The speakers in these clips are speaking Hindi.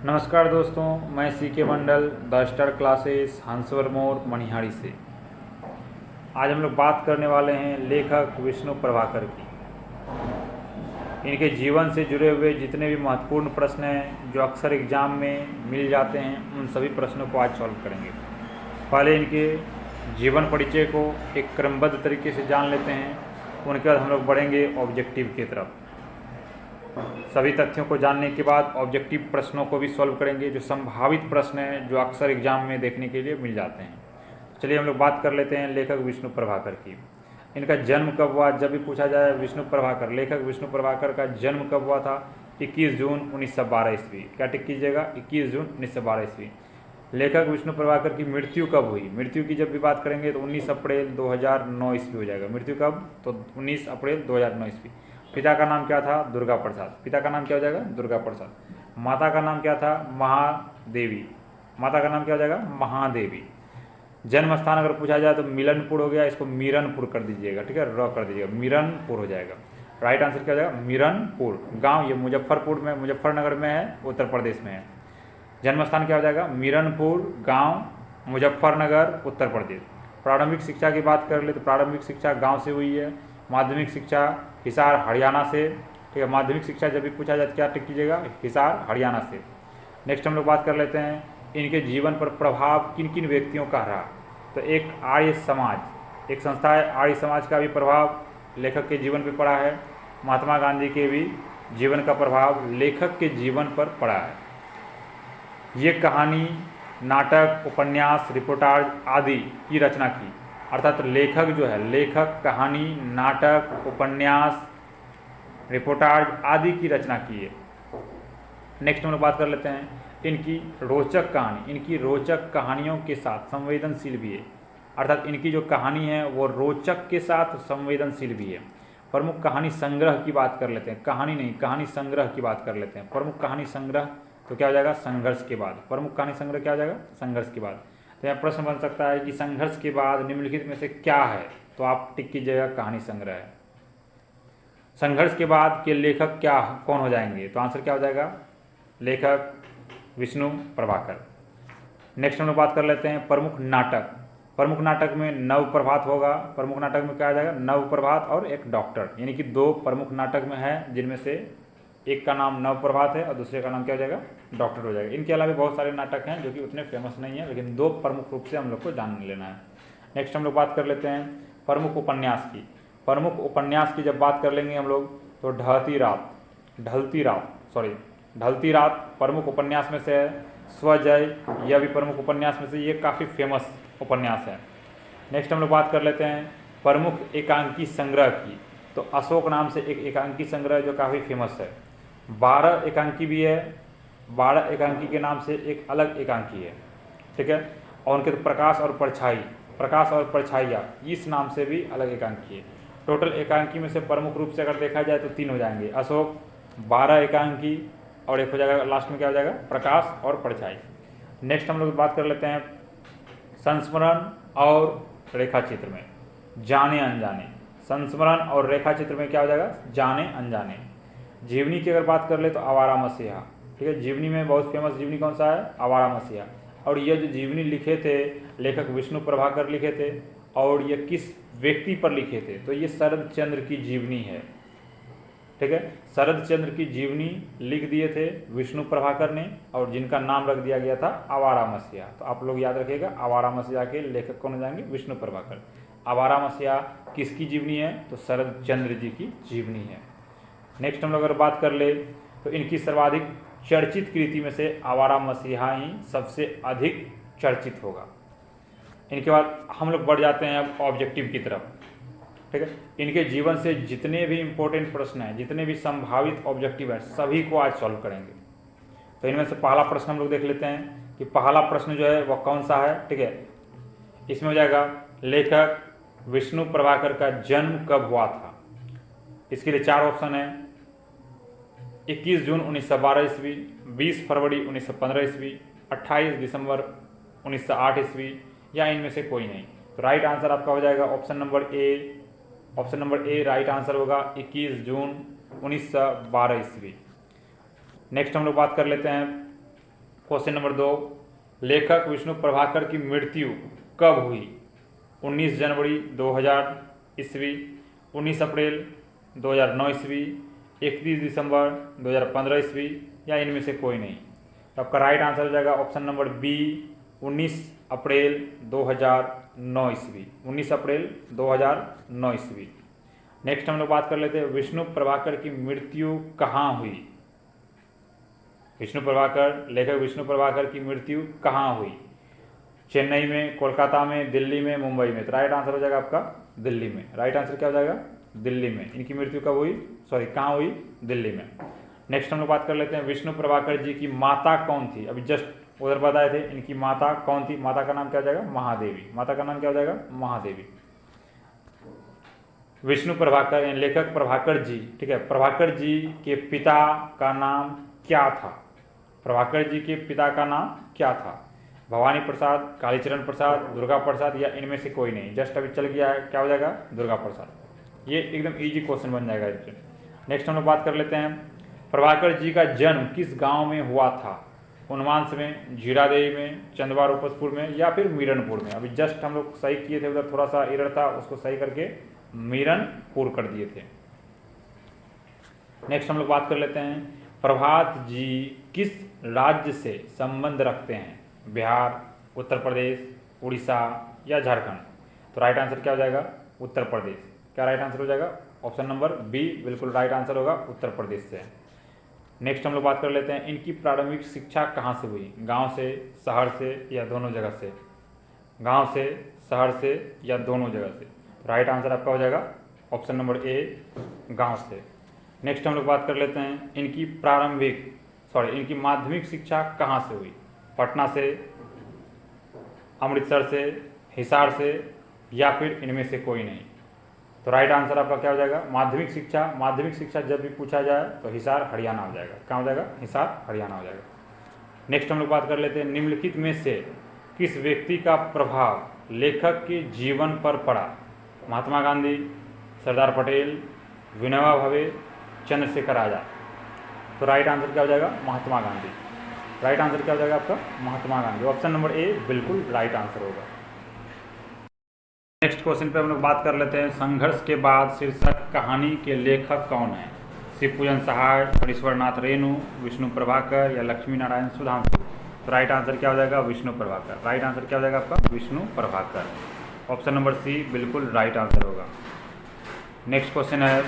नमस्कार दोस्तों, मैं CK Mandal the star classes Hanswar मोड़ मनिहारी से। आज हम लोग बात करने वाले हैं लेखक विष्णु प्रभाकर की। इनके जीवन से जुड़े हुए जितने भी महत्वपूर्ण प्रश्न हैं जो अक्सर एग्जाम में मिल जाते हैं, उन सभी प्रश्नों को आज सॉल्व करेंगे। पहले इनके जीवन परिचय को एक क्रमबद्ध तरीके से जान लेते हैं, उनके बाद हम लोग बढ़ेंगे ऑब्जेक्टिव की तरफ। सभी तथ्यों को जानने के बाद ऑब्जेक्टिव प्रश्नों को भी सॉल्व करेंगे, जो संभावित प्रश्न हैं जो अक्सर एग्जाम में देखने के लिए मिल जाते हैं। चलिए हम लोग बात कर लेते हैं लेखक विष्णु प्रभाकर की। इनका जन्म कब हुआ, जब भी पूछा जाए विष्णु प्रभाकर, लेखक विष्णु प्रभाकर का जन्म कब हुआ था? 21 जून 1912 ईस्वी। क्या टिक कीजिएगा? 21 जून 1912 ईस्वी। लेखक विष्णु प्रभाकर की मृत्यु कब हुई? मृत्यु की जब भी बात करेंगे तो 19 अप्रैल 2009 ईस्वी हो जाएगा। मृत्यु कब? तो 19 अप्रैल 2009 ईस्वी। पिता का नाम क्या था? दुर्गा प्रसाद। पिता का नाम क्या हो जाएगा? दुर्गा प्रसाद। माता का नाम क्या था? महादेवी। माता का नाम क्या हो जाएगा? महादेवी। जन्म स्थान अगर पूछा जाए तो मिलनपुर हो गया, इसको मीरनपुर कर दीजिएगा, ठीक है, र कर दीजिएगा, मीरनपुर हो जाएगा। राइट आंसर क्या हो जाएगा? मीरनपुर। गांव ये मुजफ्फरपुर में, मुजफ्फरनगर में है, उत्तर प्रदेश में है। जन्म स्थान क्या हो जाएगा? मीरनपुर, गांव मुजफ्फरनगर, उत्तर प्रदेश। प्रारंभिक शिक्षा की बात कर ले तो प्रारंभिक शिक्षा गांव से हुई है। माध्यमिक शिक्षा हिसार हरियाणा से, ठीक है। माध्यमिक शिक्षा जब भी पूछा जाए तो क्या टिक कीजिएगा? हिसार हरियाणा से। नेक्स्ट हम लोग बात कर लेते हैं इनके जीवन पर प्रभाव किन किन व्यक्तियों का रहा। तो एक आर्य समाज, एक संस्था है आर्य समाज का भी प्रभाव लेखक के जीवन पर पड़ा है। महात्मा गांधी के भी जीवन का प्रभाव लेखक के जीवन पर पड़ा है। ये कहानी, नाटक, उपन्यास, रिपोर्टाज आदि की रचना की। अर्थात लेखक जो है, लेखक कहानी, नाटक, उपन्यास, रिपोर्टाज आदि की रचना की है। नेक्स्ट हम लोग बात कर लेते हैं इनकी रोचक कहानी। इनकी रोचक कहानियों के साथ संवेदनशील भी है। अर्थात इनकी जो कहानी है वो रोचक के साथ संवेदनशील भी है। प्रमुख कहानी संग्रह की बात कर लेते हैं, कहानी नहीं, कहानी संग्रह की बात कर लेते हैं। प्रमुख कहानी संग्रह तो क्या हो जाएगा? संघर्ष के बाद। प्रमुख कहानी संग्रह क्या हो जाएगा? संघर्ष के बाद। तो यहाँ प्रश्न बन सकता है कि संघर्ष के बाद निम्नलिखित में से क्या है, तो आप टिक कीजिएगा कहानी संग्रह है। संघर्ष के बाद के लेखक क्या कौन हो जाएंगे? तो आंसर क्या हो जाएगा? लेखक विष्णु प्रभाकर। नेक्स्ट हम लोग बात कर लेते हैं प्रमुख नाटक। प्रमुख नाटक में नव प्रभात होगा। प्रमुख नाटक में क्या आ जाएगा? नव प्रभात और एक डॉक्टर, यानी कि दो प्रमुख नाटक में है, जिनमें से एक का नाम नव प्रभात है और दूसरे का नाम क्या हो जाएगा? डॉक्टर हो जाएगा। इनके अलावा बहुत सारे नाटक हैं जो कि उतने फेमस नहीं है, लेकिन दो प्रमुख रूप से हम लोग को जान लेना है। नेक्स्ट हम लोग बात कर लेते हैं प्रमुख उपन्यास की। प्रमुख उपन्यास की जब बात कर लेंगे हम लोग तो ढलती रात प्रमुख उपन्यास में से है। स्वजय यह भी प्रमुख उपन्यास में से, ये काफ़ी फेमस उपन्यास है। नेक्स्ट हम लोग बात कर लेते हैं प्रमुख एकांकी संग्रह की। तो अशोक नाम से एक एकांकी संग्रह जो काफ़ी फेमस है। 12 एकांकी भी है, 12 एकांकी के नाम से एक अलग एकांकी है, ठीक है। और उनके तो प्रकाश और परछाइयाँ इस नाम से भी अलग एकांकी है। टोटल एकांकी में से प्रमुख रूप से अगर देखा जाए तो 3 हो जाएंगे, अशोक, 12 एकांकी और एक हो जाएगा लास्ट में क्या हो जाएगा? प्रकाश और परछाई। नेक्स्ट हम लोग बात कर लेते हैं संस्मरण और रेखाचित्र में जाने अनजाने। संस्मरण और रेखाचित्र में क्या हो जाएगा? जाने अनजाने। जीवनी की अगर बात कर ले तो आवारा मसीहा, ठीक है। जीवनी में बहुत फेमस जीवनी कौन सा है? आवारा मसीहा। और ये जो जीवनी लिखे थे लेखक विष्णु प्रभाकर लिखे थे, और ये किस व्यक्ति पर लिखे थे? तो ये शरद चंद्र की जीवनी है, ठीक है। शरद चंद्र की जीवनी लिख दिए थे विष्णु प्रभाकर ने, और जिनका नाम रख दिया गया था आवारा मसीहा। तो आप लोग याद रखिएगा, आवारा मसीहा के लेखक कौन हो जाएंगे? विष्णु प्रभाकर। आवारा मसीहा किसकी जीवनी है? तो शरद चंद्र जी की जीवनी है। नेक्स्ट हम लोग अगर बात कर ले तो इनकी सर्वाधिक चर्चित कृति में से आवारा मसीहा ही सबसे अधिक चर्चित होगा। इनके बाद हम लोग बढ़ जाते हैं अब ऑब्जेक्टिव की तरफ, ठीक है। इनके जीवन से जितने भी इंपॉर्टेंट प्रश्न हैं, जितने भी संभावित ऑब्जेक्टिव हैं, सभी को आज सॉल्व करेंगे। तो इनमें से पहला प्रश्न हम लोग देख लेते हैं कि पहला प्रश्न जो है वह कौन सा है, ठीक है। इसमें हो जाएगा लेखक विष्णु प्रभाकर का जन्म कब हुआ था। इसके लिए 4 ऑप्शन है। 21 जून 1912 ईस्वी, 20 फरवरी 1915 ईस्वी, 28 दिसंबर 1908 ईस्वी, या इनमें से कोई नहीं। तो राइट आंसर आपका हो जाएगा option number A. Option number A right answer होगा 21 जून 1912 ईस्वी। नेक्स्ट हम लोग बात कर लेते हैं क्वेश्चन नंबर 2, लेखक विष्णु प्रभाकर की मृत्यु कब हुई? 19 जनवरी 2000 ईस्वी, 19 अप्रैल 2009 ईस्वी, 31 दिसंबर 2015 ईस्वी या इनमें से कोई नहीं। तो आपका राइट आंसर हो जाएगा ऑप्शन नंबर बी, 19 अप्रैल 2009 ईस्वी, 19 अप्रैल 2009 ईस्वी। नेक्स्ट हम लोग बात कर लेते हैं विष्णु प्रभाकर की मृत्यु कहाँ हुई? विष्णु प्रभाकर, लेखक विष्णु प्रभाकर की मृत्यु कहाँ हुई? चेन्नई में, कोलकाता में, दिल्ली में, मुंबई में। तो राइट आंसर हो जाएगा आपका दिल्ली में। राइट आंसर क्या हो जाएगा? दिल्ली में। इनकी मृत्यु कब हुई? सॉरी, कहाँ हुई? दिल्ली में। नेक्स्ट हम लोग बात कर लेते हैं विष्णु प्रभाकर जी की माता कौन थी? अभी जस्ट उधर बताए थे, इनकी माता कौन थी? माता का नाम क्या हो जाएगा? महादेवी। माता का नाम क्या हो जाएगा? महादेवी। विष्णु प्रभाकर, लेखक प्रभाकर जी, ठीक है, प्रभाकर जी के पिता का नाम क्या था? प्रभाकर जी के पिता का नाम क्या था? भवानी प्रसाद, कालीचरण प्रसाद, दुर्गा प्रसाद या इनमें से कोई नहीं। जस्ट अभी चल गया है, क्या हो जाएगा? दुर्गा प्रसाद। ये एकदम इजी क्वेश्चन बन जाएगा इससे। नेक्स्ट हम लोग बात कर लेते हैं प्रभाकर जी का जन्म किस गांव में हुआ था? उन्मांस में, जीरादेवी में, चंदवा रूपसपुर में या फिर मीरनपुर में। अभी जस्ट हम लोग सही किए थे, उधर थोड़ा सा एरर था, उसको सही करके मीरनपुर कर दिए थे। नेक्स्ट हम लोग बात कर लेते हैं प्रभात जी किस राज्य से संबंध रखते हैं? बिहार, उत्तर प्रदेश, उड़ीसा या झारखंड। तो राइट आंसर क्या हो जाएगा? उत्तर प्रदेश। क्या राइट आंसर हो जाएगा? ऑप्शन नंबर बी बिल्कुल राइट आंसर होगा, उत्तर प्रदेश से। नेक्स्ट हम लोग बात कर लेते हैं इनकी प्रारंभिक शिक्षा कहाँ से हुई? गांव से, शहर से या दोनों जगह से? गांव से, शहर से या दोनों जगह से। राइट आंसर आपका हो जाएगा ऑप्शन नंबर ए, गांव से। नेक्स्ट हम लोग बात कर लेते हैं इनकी माध्यमिक शिक्षा कहाँ से हुई? पटना से, अमृतसर से, हिसार से या फिर इनमें से कोई नहीं। तो राइट आंसर आपका क्या हो जाएगा? माध्यमिक शिक्षा जब भी पूछा जाए तो हिसार हरियाणा हो जाएगा। क्या हो जाएगा? हिसार हरियाणा हो जाएगा। नेक्स्ट हम लोग बात कर लेते हैं निम्नलिखित में से किस व्यक्ति का प्रभाव लेखक के जीवन पर पड़ा? महात्मा गांधी, सरदार पटेल, विनोबा भावे, चंद्रशेखर आजाद। तो राइट आंसर क्या हो जाएगा? महात्मा गांधी। राइट आंसर क्या हो जाएगा आपका? Mahatma Gandhi. Option number A बिल्कुल राइट आंसर होगा। नेक्स्ट क्वेश्चन पे हम लोग बात कर लेते हैं संघर्ष के बाद शीर्षक कहानी के लेखक कौन है? शिवपूजन सहाय, हरीश्वरनाथ रेणु, विष्णु प्रभाकर या लक्ष्मी नारायण सुधांशु। तो राइट आंसर क्या हो जाएगा? विष्णु प्रभाकर। राइट आंसर क्या हो जाएगा आपका? Vishnu Prabhakar. Option number C बिल्कुल राइट आंसर होगा। नेक्स्ट क्वेश्चन है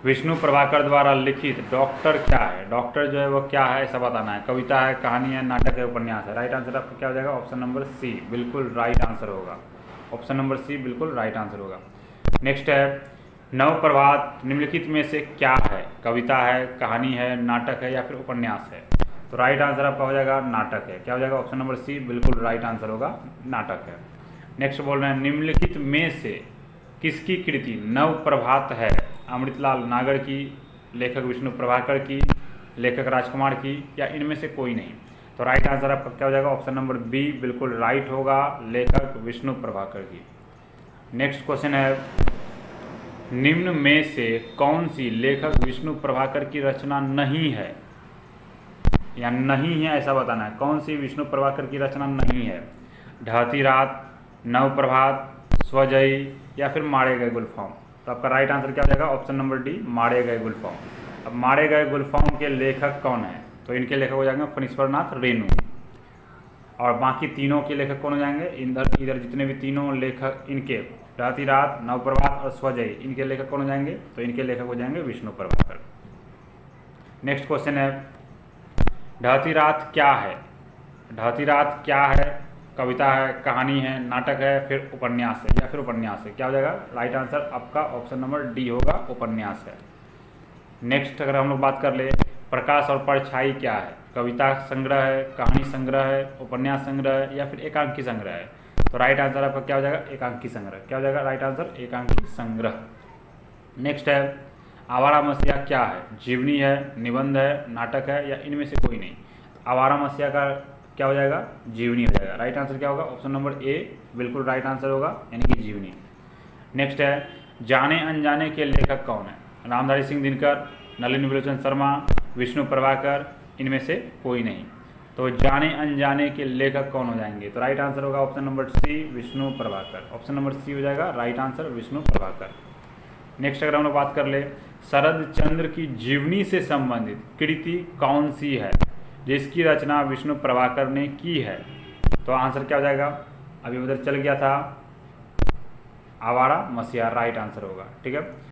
विष्णु प्रभाकर द्वारा लिखित डॉक्टर क्या है? डॉक्टर जो है वो क्या है ऐसा बताना है। कविता है, कहानी है, नाटक है, उपन्यास है। राइट आंसर आपका क्या हो जाएगा? ऑप्शन नंबर सी बिल्कुल राइट आंसर होगा। ऑप्शन नंबर सी बिल्कुल राइट आंसर होगा। नेक्स्ट है नवप्रभात निम्नलिखित में से क्या है? कविता है, कहानी है, नाटक है या फिर उपन्यास है। तो राइट आंसर आपका हो जाएगा नाटक है। क्या हो जाएगा? ऑप्शन नंबर सी बिल्कुल राइट आंसर होगा, नाटक है। नेक्स्ट बोल रहे हैं निम्नलिखित में से किसकी कृति नवप्रभात है? अमृतलाल नागर की, लेखक विष्णु प्रभाकर की, लेखक राजकुमार की या इनमें से कोई नहीं। तो राइट आंसर आपका क्या हो जाएगा? ऑप्शन नंबर बी बिल्कुल राइट होगा, लेखक विष्णु प्रभाकर की। नेक्स्ट क्वेश्चन है निम्न में से कौन सी लेखक विष्णु प्रभाकर की रचना नहीं है या नहीं है ऐसा बताना है। कौन सी विष्णु प्रभाकर की रचना नहीं है? ढहती रात, नवप्रभात, स्वजयी या फिर मारे गए गुलफाम। तो आपका राइट आंसर क्या हो जाएगा? ऑप्शन नंबर डी मारे गए गुलफाम। अब मारे गए गुलफाम के लेखक कौन है? तो इनके लेखक हो जाएंगे फणीश्वरनाथ रेणु। और बाकी तीनों के लेखक कौन हो जाएंगे? इधर जितने भी तीनों लेखक इनके ढहती रात, नवप्रभात और स्वजयी, इनके लेखक कौन हो जाएंगे? तो इनके लेखक हो जाएंगे विष्णु प्रभाकर। नेक्स्ट क्वेश्चन है ढहती रात क्या है? ढहती रात क्या है? कविता है, कहानी है, नाटक है, फिर उपन्यास है या फिर उपन्यास है। क्या हो जाएगा? राइट आंसर आपका ऑप्शन नंबर डी होगा, उपन्यास है। नेक्स्ट अगर हम लोग बात कर ले प्रकाश और परछाई क्या है? कविता संग्रह है, कहानी संग्रह है, उपन्यास संग्रह है या फिर एकांकी संग्रह है। तो राइट आंसर आपका क्या हो जाएगा? एकांकी संग्रह। क्या हो जाएगा? राइट आंसर एकांकी संग्रह। नेक्स्ट है आवारा मसीहा क्या है? जीवनी है, निबंध है, नाटक है या इनमें से कोई नहीं। आवारा मसीहा का क्या हो जाएगा? जीवनी हो जाएगा। राइट आंसर क्या होगा? ऑप्शन नंबर ए बिल्कुल राइट आंसर होगा, यानी कि जीवनी। नेक्स्ट है जाने अनजाने के लेखक कौन है? रामधारी सिंह दिनकर, नलिनी विलोचन शर्मा, विष्णु प्रभाकर इनमें से कोई नहीं। तो जाने अनजाने के लेखक कौन हो जाएंगे? तो राइट आंसर होगा option number C, Vishnu Prabhakar. Option number C हो जाएगा right answer, Vishnu Prabhakar. Next अगर हम लोग बात कर ले, शरद चंद्र की जीवनी से संबंधित कृति कौन सी है जिसकी रचना विष्णु प्रभाकर ने की है? तो आंसर क्या हो जाएगा? अभी उधर चल गया था, आवारा मसीहा राइट आंसर होगा। ठीक है।